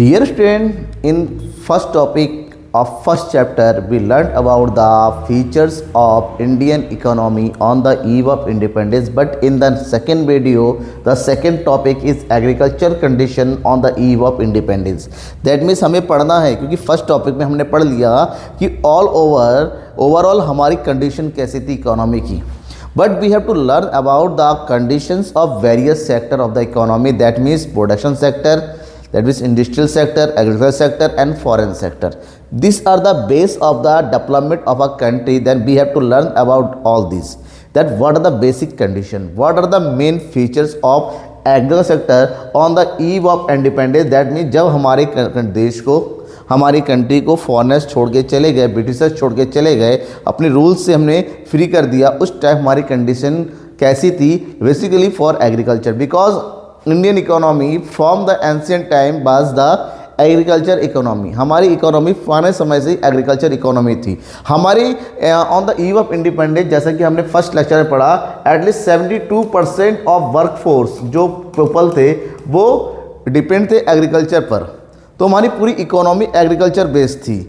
Dear student, in first topic of first chapter, we learned about the features of Indian economy on the eve of independence. But in the second video, the second topic is agriculture condition on the eve of independence. That means हमें पढ़ना है, क्योंकि first topic में हमने पढ़ लिया कि overall हमारी कंडीशन कैसी थी इकोनॉमी की. But we have to learn about the conditions of various sector of the economy. That means production sector, that means industrial sector, agricultural sector and foreign sector. These are the base of the development of a country. Then we have to learn about all these. That what are the basic condition, what are the main features of agricultural sector on the eve of independence. That means जब हमारे देश को, हमारी country को foreigners छोड़ के चले गए, ब्रिटिशर्स छोड़ के चले गए, अपने रूल्स से हमने फ्री कर दिया, उस टाइम हमारी कंडीशन कैसी थी. Basically for agriculture, because Indian economy from the ancient time was the agriculture economy. हमारी इकोनॉमी पुराने समय से एग्रीकल्चर इकोनॉमी थी. हमारी on the eve of independence, जैसा कि हमने फर्स्ट लेक्चर में पढ़ा, एटलीस्ट 72% ऑफ वर्कफोर्स जो पीपल थे वो डिपेंड थे एग्रीकल्चर पर. तो हमारी पूरी इकोनॉमी एग्रीकल्चर बेस्ड थी.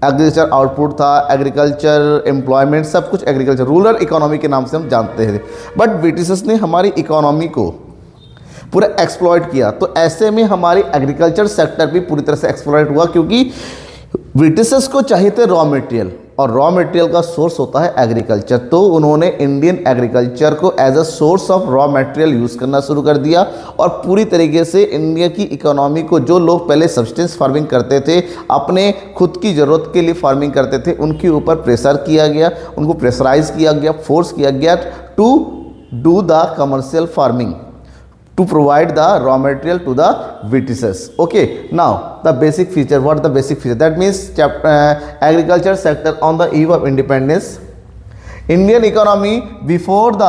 एग्रीकल्चर आउटपुट था, एग्रीकल्चर एम्प्लॉयमेंट, सब कुछ एग्रीकल्चर, रूरल इकोनॉमी के नाम से हम जानते हैं. बट ब्रिटिशर्स ने हमारी इकोनॉमी को पूरा एक्सप्लॉइट किया. तो ऐसे में हमारी एग्रीकल्चर सेक्टर भी पूरी तरह से एक्सप्लॉइट हुआ, क्योंकि ब्रिटिशर्स को चाहिए थे रॉ मटेरियल, और रॉ मटेरियल का सोर्स होता है एग्रीकल्चर. तो उन्होंने इंडियन एग्रीकल्चर को as a source of raw material use करना शुरू कर दिया, और पूरी तरीके से इंडिया की इकोनॉमी को, जो लोग पहले सब्सटेंस फार्मिंग करते थे, अपने खुद की ज़रूरत के लिए फार्मिंग करते थे, उनके ऊपर प्रेशर किया गया, उनको प्रेशराइज किया गया, फोर्स किया गया to do the commercial farming, to provide the raw material to the Britishers. Okay, now the basic feature. What are the basic feature? That means agriculture sector on the eve of independence. Indian economy before the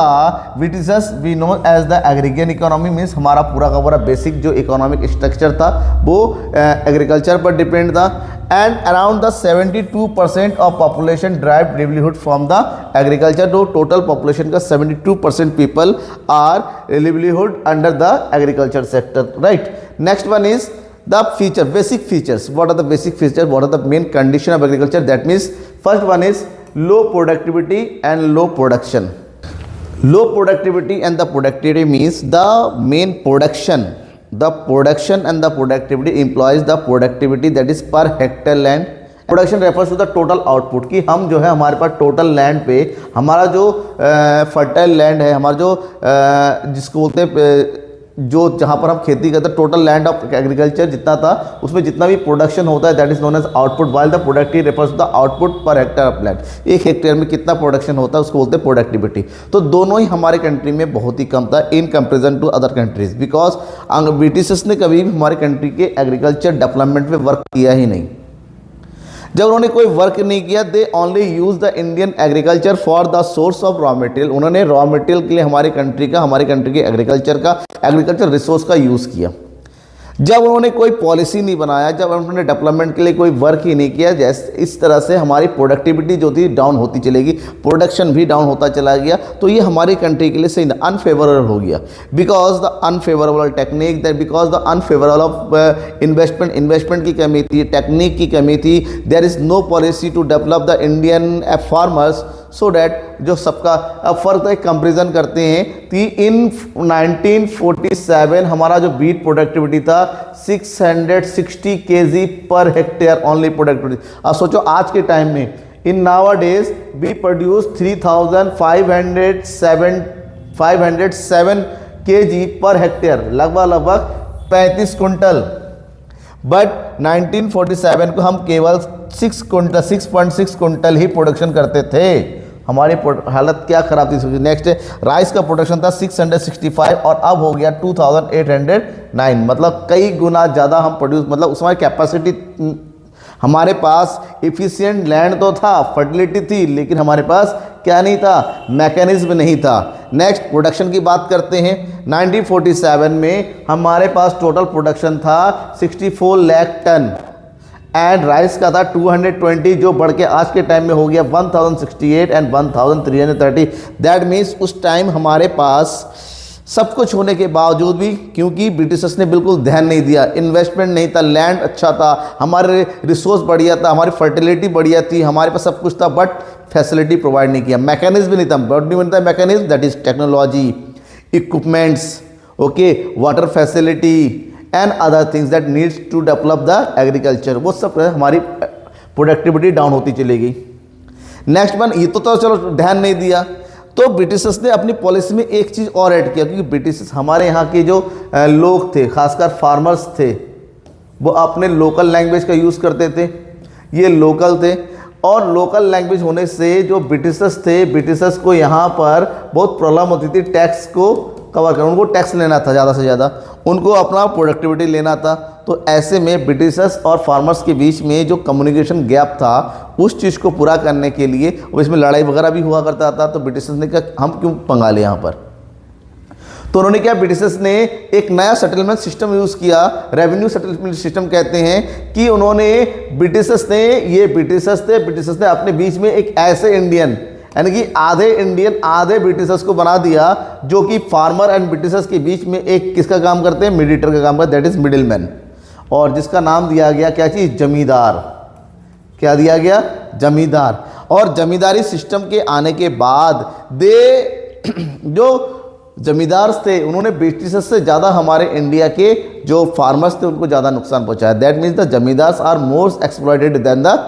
Britishers we know as the agrarian economy. Means हमारा पूरा का पूरा basic जो economic structure था वो agriculture पर depend था. And around the 72% of population drive livelihood from the agriculture. जो टोटल पॉपुलेशन का 72% people are livelihood under the agriculture sector. Right. Next one is the feature, basic features. What are the basic features? What are the main condition of agriculture? That means first one is low productivity and low production. Low productivity and the productivity means the main production. The production and the productivity implies the productivity that is per hectare land. Production refers to the total output, कि हम जो है हमारे पास total land पे, हमारा जो fertile land है, हमारा जो जिसको बोलते हैं जो जहाँ पर हम खेती करते हैं, टोटल लैंड ऑफ एग्रीकल्चर जितना था उसमें जितना भी प्रोडक्शन होता है, that is known as output. While the productive refers to the output per hectare of land. एक हेक्टेयर में कितना प्रोडक्शन होता है उसको बोलते हैं प्रोडक्टिविटी. तो दोनों ही हमारे कंट्री में बहुत ही कम था in comparison to other countries, because Britishers ने कभी भी हमारे कंट्री के एग्रीकल्चर डेवलपमेंट में वर्क किया ही नहीं. जब उन्होंने कोई वर्क नहीं किया, they only use the Indian agriculture for the source of raw material. उन्होंने रॉ मटेरियल के लिए हमारी कंट्री के एग्रीकल्चर रिसोर्स का यूज़ किया. जब उन्होंने कोई पॉलिसी नहीं बनाया, जब उन्होंने डेवलपमेंट के लिए कोई वर्क ही नहीं किया, जैसे इस तरह से हमारी प्रोडक्टिविटी जो थी डाउन होती चलेगी, प्रोडक्शन भी डाउन होता चला गया. तो ये हमारी कंट्री के लिए सही अनफेवरेबल हो गया, because the unfavourable technique, that because the unfavourable of investment की कमी थी, टेक्निक की कमी थी. There is no policy to develop the Indian farmers, so that जो सबका अब फर्क एक कंपेरिजन करते हैं कि इन 1947 हमारा जो बीट प्रोडक्टिविटी था 660 kg per hectare only productivity. अब सोचो आज के टाइम में, इन नावाडेज we produce 3,507 kg per hectare, लगभग 35 कुंटल. बट 1947 को हम केवल 6.6 कुंटल ही प्रोडक्शन करते थे. हमारी हालत क्या ख़राब थी. नेक्स्ट राइस का प्रोडक्शन था 665 और अब हो गया 2809. मतलब कई गुना ज़्यादा हम प्रोड्यूस, मतलब उसमें कैपेसिटी, हमारे पास इफ़िशिएंट लैंड तो था, फर्टिलिटी थी, लेकिन हमारे पास क्या नहीं था, मैकेनिज्म नहीं था. नेक्स्ट प्रोडक्शन की बात करते हैं. 1947 में हमारे पास टोटल प्रोडक्शन था 64 लाख टन, एंड राइस का था 220, जो बढ़ के आज के टाइम में हो गया 1068 एंड 1330. दैट मीन्स उस टाइम हमारे पास सब कुछ होने के बावजूद भी, क्योंकि ब्रिटिशर्स ने बिल्कुल ध्यान नहीं दिया, इन्वेस्टमेंट नहीं था, लैंड अच्छा था, हमारे रिसोर्स बढ़िया था, हमारी फर्टिलिटी बढ़िया थी, हमारे पास सब कुछ था, बट फैसिलिटी प्रोवाइड नहीं किया, मैकेनिज्म भी नहीं था। बट नहीं बनता है mechanism, that is technology, equipments, okay, water facility and other things that needs to develop the agriculture, वो सब हमारी प्रोडक्टिविटी डाउन होती चली गई। नेक्स्ट वन, ये तो चलो ध्यान नहीं दिया, तो ब्रिटिशर्स ने अपनी पॉलिसी में एक चीज़ और ऐड किया, क्योंकि ब्रिटिशर्स हमारे यहाँ के जो लोग थे, खासकर फार्मर्स थे, वो अपने लोकल लैंग्वेज का यूज़ करते थे, ये लोकल थे, और लोकल लैंग्वेज होने से जो ब्रिटिशर्स थे, ब्रिटिशर्स को यहाँ पर बहुत प्रॉब्लम होती थी टैक्स को कवर करना, उनको टैक्स लेना था ज़्यादा से ज़्यादा, उनको अपना प्रोडक्टिविटी लेना था। तो ऐसे में ब्रिटिशर्स और फार्मर्स के बीच में जो कम्युनिकेशन गैप था, उस चीज़ को पूरा करने के लिए, और इसमें लड़ाई वगैरह भी हुआ करता था, तो ब्रिटिशर्स ने कहा हम क्यों पंगा लें यहाँ पर। तो उन्होंने क्या, ब्रिटिशर्स ने एक नया सेटलमेंट सिस्टम यूज़ किया, रेवेन्यू सेटलमेंट सिस्टम कहते हैं, कि उन्होंने ब्रिटिशर्स ने अपने बीच में एक ऐसे इंडियन, यानी कि आधे इंडियन आधे ब्रिटिशर्स को बना दिया, जो कि फार्मर एंड ब्रिटिशर्स के बीच में एक किसका काम करते हैं, मीडिएटर का काम करते हैं, दैट इज मिडिल मैन, और जिसका नाम दिया गया क्या चीज़, जमींदार। क्या दिया गया, जमींदार। और जमींदारी सिस्टम के आने के बाद जो जमींदार थे, उन्होंने ब्रिटिशर्स से ज़्यादा हमारे इंडिया के जो फार्मर्स थे उनको ज़्यादा नुकसान पहुंचाया। That means the zamindars are more exploited than the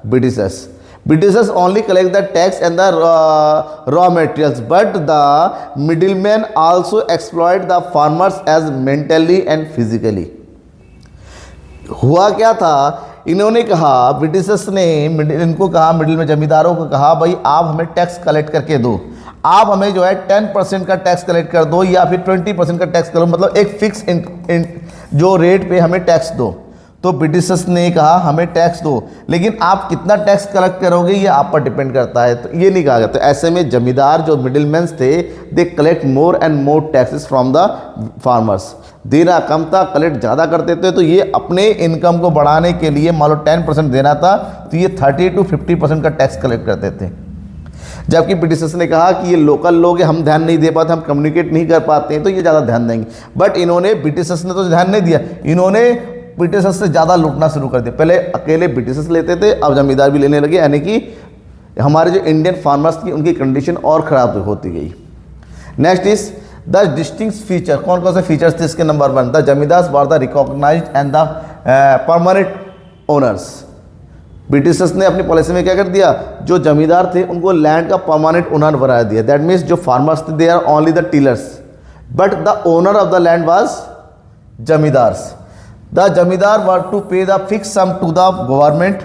Britishers. Britishers only collect the tax and the raw materials, but the middlemen also exploit the farmers as mentally and physically. हुआ क्या था, इन्होंने कहा, ब्रिटिशर्स ने इनको कहा, मिडिल में जमींदारों को कहा, भाई आप हमें टैक्स कलेक्ट करके दो, आप हमें जो है 10% का टैक्स कलेक्ट कर दो, या फिर 20% का टैक्स करो, मतलब एक फिक्स जो रेट पे हमें टैक्स दो। तो ब्रिटिशर्स ने कहा हमें टैक्स दो, लेकिन आप कितना टैक्स कलेक्ट करोगे ये आप पर डिपेंड करता है, तो ये नहीं कहा गया। तो ऐसे में जमींदार जो मिडिलमैन्स थे, they collect more and more taxes from the farmers. देना कम था, कलेक्ट ज़्यादा करते थे, तो ये अपने इनकम को बढ़ाने के लिए, मान लो 10% देना था, तो ये 30 to 50% का टैक्स कलेक्ट करते थे। जबकि ब्रिटिशर्स ने कहा कि ये लोकल लोग हैं, हम ध्यान नहीं दे पाते, हम कम्युनिकेट नहीं कर पाते हैं, तो ये ज़्यादा ध्यान देंगे। बट इन्होंने, ब्रिटिशर्स ने तो ध्यान नहीं दिया, इन्होंने ब्रिटिशर्स से ज़्यादा लूटना शुरू कर दिया। पहले अकेले ब्रिटिशर्स लेते थे, अब जमींदार भी लेने लगे, यानी कि हमारे जो इंडियन फार्मर्स की उनकी कंडीशन और ख़राब होती गई। Next is the distinct feature. कौन कौन से फीचर्स थे इसके? Number 1, the zamindars were the recognised and the permanent owners. Britishers ने अपनी पॉलिसी में क्या कर दिया, जो जमींदार थे उनको लैंड का परमानेंट ओनर बना दिया। दैट मीन्स जो फार्मर्स थे, they are only the tillers, but the owner of the land was zamindars. The zamindar were to pay the fix sum to the government.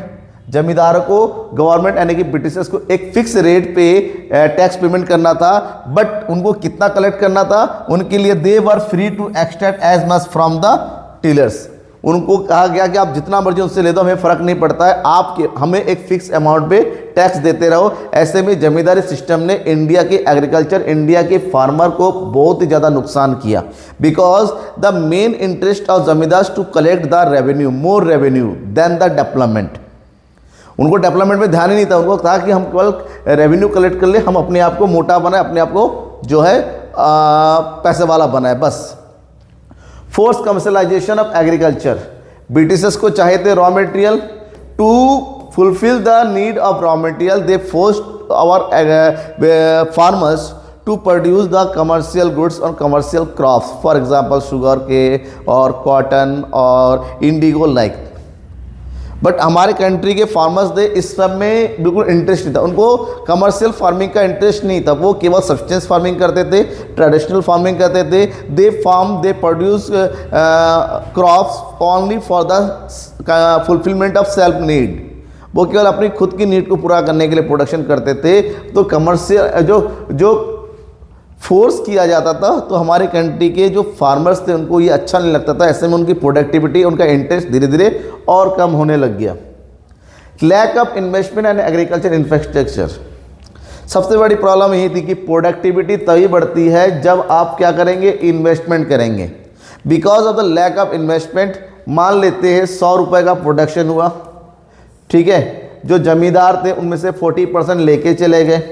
जमींदारों को गवर्नमेंट यानी कि ब्रिटिशर्स को एक फिक्स रेट पे टैक्स पेमेंट करना था, बट उनको कितना कलेक्ट करना था, उनके लिए they were free to extract as much from the tillers. उनको कहा गया कि आप जितना मर्जी उनसे ले दो, हमें फ़र्क नहीं पड़ता है, आपके हमें एक फिक्स अमाउंट पे टैक्स देते रहो। ऐसे में जमींदारी सिस्टम ने इंडिया के एग्रीकल्चर, इंडिया के फार्मर को बहुत ही ज़्यादा नुकसान किया, because the main interest of zamindars to collect the revenue, more revenue than the development. उनको डेवलपमेंट में ध्यान ही नहीं था, उनको था कि हम केवल रेवेन्यू कलेक्ट कर ले, हम अपने आप को मोटा बनाए, अपने आप को जो है पैसे वाला बनाए, बस। Force commercialization of agriculture. Britishers को चाहे थे raw material, to fulfil the need of raw material they forced our farmers to produce the commercial goods और commercial crops, for example sugarcane और कॉटन और इंडिगो लाइक। बट हमारे country के farmers they इस सब में बिल्कुल interest नहीं था, उनको कमर्शियल फार्मिंग का इंटरेस्ट नहीं था, वो केवल सब्सटेंस फार्मिंग करते थे, ट्रेडिशनल फार्मिंग करते थे। They produce crops only for the fulfilment of self need, वो केवल अपनी खुद की नीड को पूरा करने के लिए प्रोडक्शन करते थे। तो कमर्शियल जो फोर्स किया जाता था, तो हमारे कंट्री के जो फार्मर्स थे उनको ये अच्छा नहीं लगता था। ऐसे में उनकी प्रोडक्टिविटी, उनका इंटरेस्ट धीरे धीरे और कम होने लग गया। Lack of investment and agriculture infrastructure. सबसे बड़ी प्रॉब्लम यही थी कि प्रोडक्टिविटी तभी बढ़ती है जब आप क्या करेंगे, इन्वेस्टमेंट करेंगे। Because of the lack of investment, मान लेते हैं 100 रुपये का प्रोडक्शन हुआ, ठीक है, जो जमींदार थे उनमें से 40% लेके चले गए,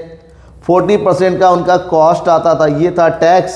40% का उनका कॉस्ट आता था, ये था टैक्स,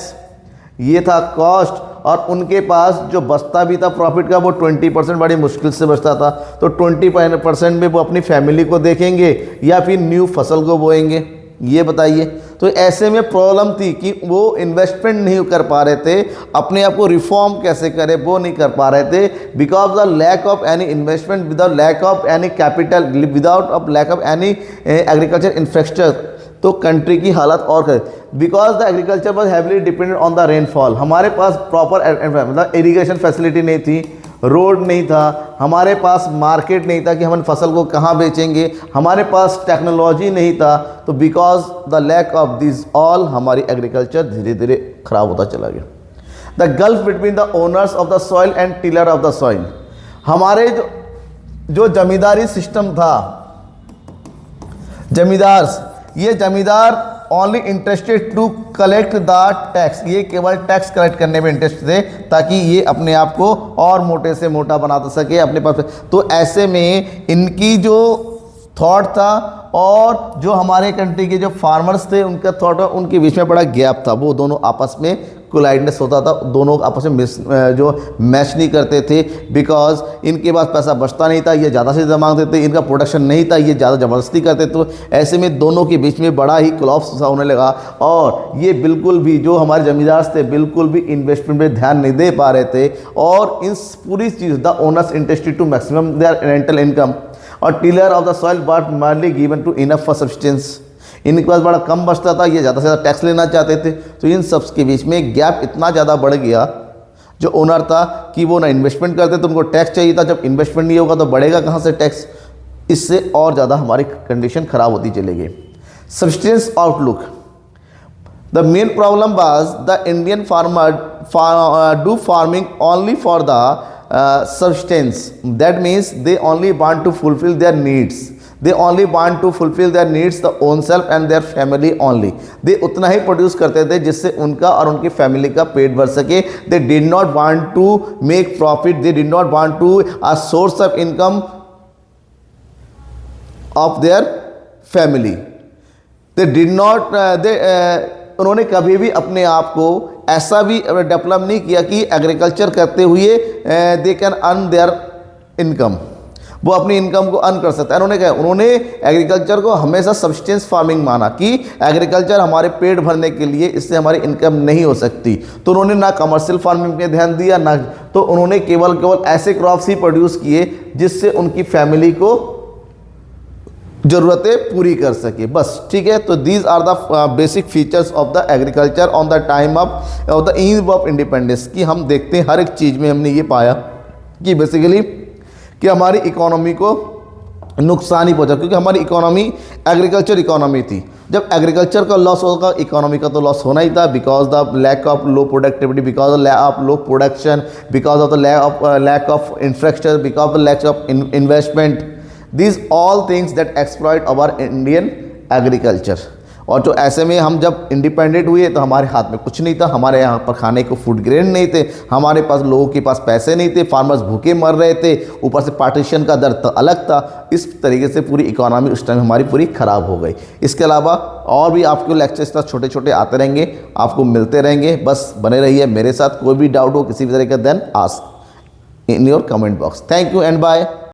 ये था कॉस्ट, और उनके पास जो बचता भी था प्रॉफिट का वो 20% बड़ी मुश्किल से बचता था। तो 20% में वो अपनी फैमिली को देखेंगे या फिर न्यू फसल को बोएंगे, ये बताइए। तो ऐसे में प्रॉब्लम थी कि वो इन्वेस्टमेंट नहीं कर पा रहे थे, अपने आप को रिफॉर्म कैसे करें वो नहीं कर पा रहे थे, because the lack of any investment, without lack of any capital, without lack of any agriculture infrastructure. तो कंट्री की हालत और करे, because the agriculture was heavily dependent on the rainfall. हमारे पास प्रॉपर मतलब इरीगेशन फैसिलिटी नहीं थी, रोड नहीं था, हमारे पास मार्केट नहीं था कि हम फसल को कहाँ बेचेंगे, हमारे पास टेक्नोलॉजी नहीं था। तो because the lack of this all हमारी एग्रीकल्चर धीरे धीरे खराब होता चला गया। The gulf between the owners of the soil and tiller of the soil, हमारे जो जमींदारी सिस्टम था, जमींदार, ये zamindar only interested to collect the tax, ये केवल टैक्स कलेक्ट करने में इंटरेस्ट थे ताकि ये अपने आप को और मोटे से मोटा बना सके अपने पास। तो ऐसे में इनकी जो थॉट था और जो हमारे कंट्री के जो फार्मर्स थे उनका थॉट, उनके बीच में बड़ा गैप था, वो दोनों आपस में कोलाइडनेस होता था, दोनों आपस में जो मैच नहीं करते थे, बिकॉज इनके पास पैसा बचता नहीं था, ये ज़्यादा से ज़्यादा मांगते थे, इनका प्रोडक्शन नहीं था, ये ज़्यादा ज़बरदस्ती करते। तो ऐसे में दोनों के बीच में बड़ा ही क्लॉफ्स सा होने लगा, और ये बिल्कुल भी जो हमारे जमींदार थे बिल्कुल भी इन्वेस्टमेंट पे ध्यान नहीं दे पा रहे थे, और इस पूरी चीज़ the owners interested to maximum their rental income, और tiller of the soil but merely given to enough for subsistence, इनके पास बड़ा कम बचता था, ये ज़्यादा से ज़्यादा टैक्स लेना चाहते थे। तो इन सब के बीच में गैप इतना ज़्यादा बढ़ गया, जो ओनर था कि वो ना इन्वेस्टमेंट करते तो उनको टैक्स चाहिए था, जब इन्वेस्टमेंट नहीं होगा तो बढ़ेगा कहाँ से टैक्स, इससे और ज़्यादा हमारी कंडीशन ख़राब होती चली गई। Substance outlook, the main problem was the Indian farmer do farming only for the substance, that means they only want to fulfill their needs, they only want to fulfill their needs the own self and their family only, they उतना ही produce करते थे जिससे उनका और उनकी family का पेट भर सके। they did not want to make profit, they did not want to a source of income of their family, they did not उन्होंने कभी भी अपने आप को ऐसा भी डेवलप नहीं किया कि एग्रीकल्चर करते हुए they can earn there income, वो अपनी इनकम को अर्न कर सकता है। उन्होंने एग्रीकल्चर को हमेशा सब्सटेंस फार्मिंग माना कि एग्रीकल्चर हमारे पेट भरने के लिए, इससे हमारी इनकम नहीं हो सकती। तो उन्होंने ना कमर्शियल फार्मिंग पे ध्यान दिया, ना तो उन्होंने केवल ऐसे क्रॉप्स ही प्रोड्यूस किए जिससे उनकी फैमिली को ज़रूरतें पूरी कर सके, बस। ठीक है, तो these are the basic features of the agriculture on the time of the eve of independence. कि हम देखते हैं हर एक चीज़ में हमने ये पाया कि बेसिकली कि हमारी इकोनॉमी को नुकसान ही पहुंचा, क्योंकि हमारी इकोनॉमी एग्रीकल्चर इकोनॉमी थी। जब एग्रीकल्चर का लॉस होगा, इकोनॉमी का तो लॉस होना ही था, because the lack of low productivity, because the lack of low production, because of the lack of infrastructure, because of the lack of investment, these all things that exploit our Indian agriculture। और तो ऐसे में हम जब independent हुए तो हमारे हाथ में कुछ नहीं था, हमारे यहाँ पर खाने को फूड ग्रेन नहीं थे, हमारे पास लोगों के पास पैसे नहीं थे, फार्मर्स भूखे मर रहे थे, ऊपर से पार्टीशन का दर तो अलग था। इस तरीके से पूरी इकोनॉमी उस टाइम हमारी पूरी ख़राब हो गई। इसके अलावा और भी आपको लेक्चर्स तो छोटे छोटे आते रहेंगे, आपको मिलते रहेंगे, बस बने रहिए मेरे साथ। कोई भी डाउट हो किसी भी तरह का then ask in your comment box. Thank you and bye.